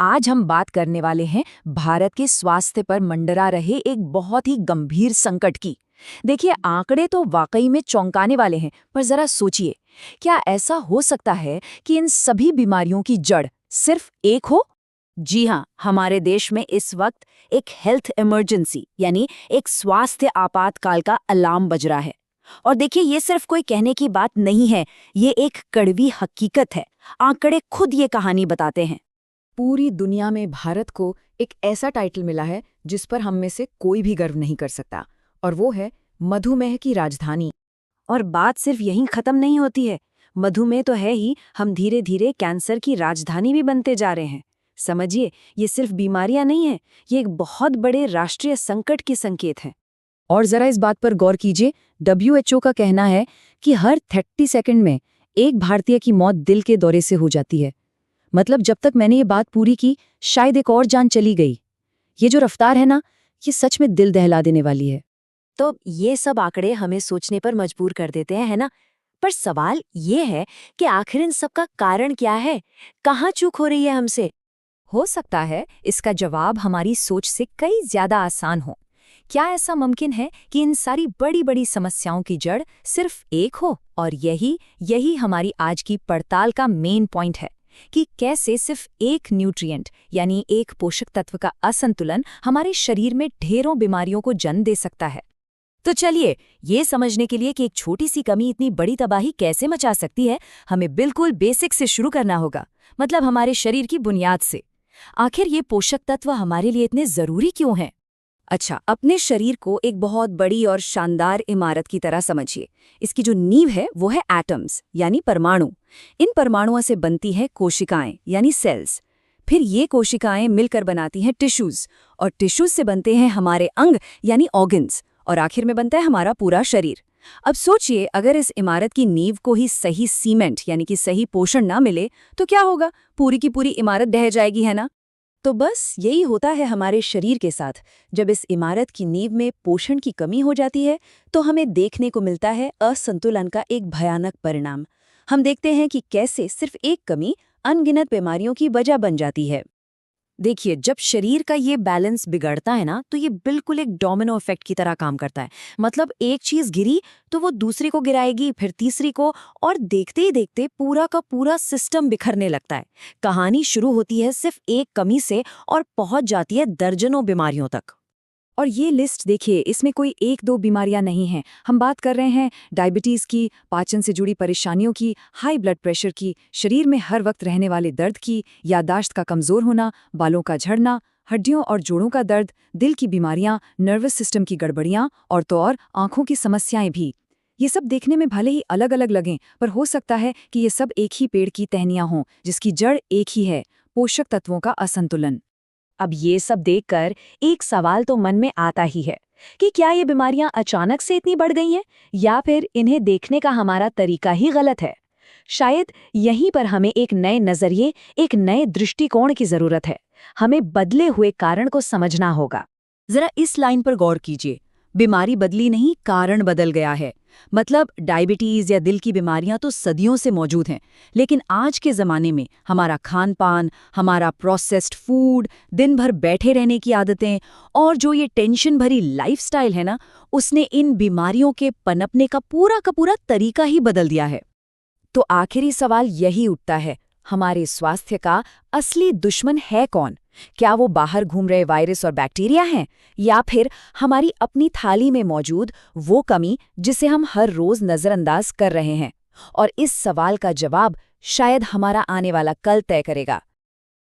आज हम बात करने वाले हैं भारत के स्वास्थ्य पर मंडरा रहे एक बहुत ही गंभीर संकट की। देखिए, आंकड़े तो वाकई में चौंकाने वाले हैं, पर जरा सोचिए, क्या ऐसा हो सकता है कि इन सभी बीमारियों की जड़ सिर्फ एक हो? जी हाँ, हमारे देश में इस वक्त एक हेल्थ इमरजेंसी यानी एक स्वास्थ्य आपातकाल का अलार्म बज रहा है। और देखिए, ये सिर्फ कोई कहने की बात नहीं है, ये एक कड़वी हकीकत है। आंकड़े खुद ये कहानी बताते हैं। पूरी दुनिया में भारत को एक ऐसा टाइटल मिला है जिस पर हम में से कोई भी गर्व नहीं कर सकता, और वो है मधुमेह की राजधानी। और बात सिर्फ यहीं खत्म नहीं होती है। मधुमेह तो है ही, हम धीरे धीरे कैंसर की राजधानी भी बनते जा रहे हैं। समझिए, ये सिर्फ बीमारियां नहीं है, ये एक बहुत बड़े राष्ट्रीय संकट की संकेत है। और जरा इस बात पर गौर कीजिए, WHO का कहना है कि हर 30 सेकंड में एक भारतीय की मौत दिल के दौरे से हो जाती है। मतलब जब तक मैंने ये बात पूरी की, शायद एक और जान चली गई। ये जो रफ्तार है ना, ये सच में दिल दहला देने वाली है। तो ये सब आंकड़े हमें सोचने पर मजबूर कर देते हैं, है ना? पर सवाल ये है कि आखिर इन सब का कारण क्या है? कहाँ चूक हो रही है हमसे? हो सकता है इसका जवाब हमारी सोच से कई ज्यादा आसान हो। क्या ऐसा मुमकिन है कि इन सारी बड़ी बड़ी समस्याओं की जड़ सिर्फ एक हो? और यही हमारी आज की पड़ताल का मेन पॉइंट है कि कैसे सिर्फ एक न्यूट्रिएंट यानी एक पोषक तत्व का असंतुलन हमारे शरीर में ढेरों बीमारियों को जन्म दे सकता है। तो चलिए, ये समझने के लिए कि एक छोटी सी कमी इतनी बड़ी तबाही कैसे मचा सकती है, हमें बिल्कुल बेसिक से शुरू करना होगा। मतलब हमारे शरीर की बुनियाद से। आखिर ये पोषक तत्व हमारे लिए इतने जरूरी क्यों हैं? अच्छा, अपने शरीर को एक बहुत बड़ी और शानदार इमारत की तरह समझिए। इसकी जो नींव है वो है एटम्स यानी परमाणु। इन परमाणुओं से बनती है कोशिकाएं यानी सेल्स। फिर ये कोशिकाएं मिलकर बनाती हैं टिश्यूज, और टिश्यूज से बनते हैं हमारे अंग यानी ऑर्गन्स, और आखिर में बनता है हमारा पूरा शरीर। अब सोचिए, अगर इस इमारत की नींव को ही सही सीमेंट यानी कि सही पोषण ना मिले तो क्या होगा? पूरी की पूरी इमारत ढह जाएगी, है ना? तो बस यही होता है हमारे शरीर के साथ। जब इस इमारत की नींव में पोषण की कमी हो जाती है तो हमें देखने को मिलता है असंतुलन का एक भयानक परिणाम। हम देखते हैं कि कैसे सिर्फ एक कमी अनगिनत बीमारियों की वजह बन जाती है। देखिए, जब शरीर का ये बैलेंस बिगड़ता है ना, तो ये बिल्कुल एक डोमिनो इफेक्ट की तरह काम करता है। मतलब एक चीज गिरी तो वो दूसरी को गिराएगी, फिर तीसरी को, और देखते ही देखते पूरा का पूरा सिस्टम बिखरने लगता है। कहानी शुरू होती है सिर्फ एक कमी से और पहुंच जाती है दर्जनों बीमारियों तक। और ये लिस्ट देखिए, इसमें कोई एक दो बीमारियां नहीं हैं। हम बात कर रहे हैं डायबिटीज़ की, पाचन से जुड़ी परेशानियों की, हाई ब्लड प्रेशर की, शरीर में हर वक्त रहने वाले दर्द की, याददाश्त का कमज़ोर होना, बालों का झड़ना, हड्डियों और जोड़ों का दर्द, दिल की बीमारियां, नर्वस सिस्टम की गड़बड़ियां, और तो और आंखों की समस्याएं भी। ये सब देखने में भले ही अलग अलग लगें, पर हो सकता है कि ये सब एक ही पेड़ की टहनियां हों, जिसकी जड़ एक ही है, पोषक तत्वों का असंतुलन। अब ये सब देखकर एक सवाल तो मन में आता ही है कि क्या ये बीमारियां अचानक से इतनी बढ़ गई हैं, या फिर इन्हें देखने का हमारा तरीका ही गलत है? शायद यहीं पर हमें एक नए नजरिए, एक नए दृष्टिकोण की जरूरत है। हमें बदले हुए कारण को समझना होगा। जरा इस लाइन पर गौर कीजिए, बीमारी बदली नहीं, कारण बदल गया है। मतलब डायबिटीज या दिल की बीमारियां तो सदियों से मौजूद हैं, लेकिन आज के ज़माने में हमारा खान पान, हमारा प्रोसेस्ड फूड, दिन भर बैठे रहने की आदतें, और जो ये टेंशन भरी लाइफस्टाइल है ना, उसने इन बीमारियों के पनपने का पूरा तरीका ही बदल दिया है। तो आखिरी सवाल यही उठता है, हमारे स्वास्थ्य का असली दुश्मन है कौन? क्या वो बाहर घूम रहे वायरस और बैक्टीरिया हैं, या फिर हमारी अपनी थाली में मौजूद वो कमी जिसे हम हर रोज नजरअंदाज कर रहे हैं? और इस सवाल का जवाब शायद हमारा आने वाला कल तय करेगा।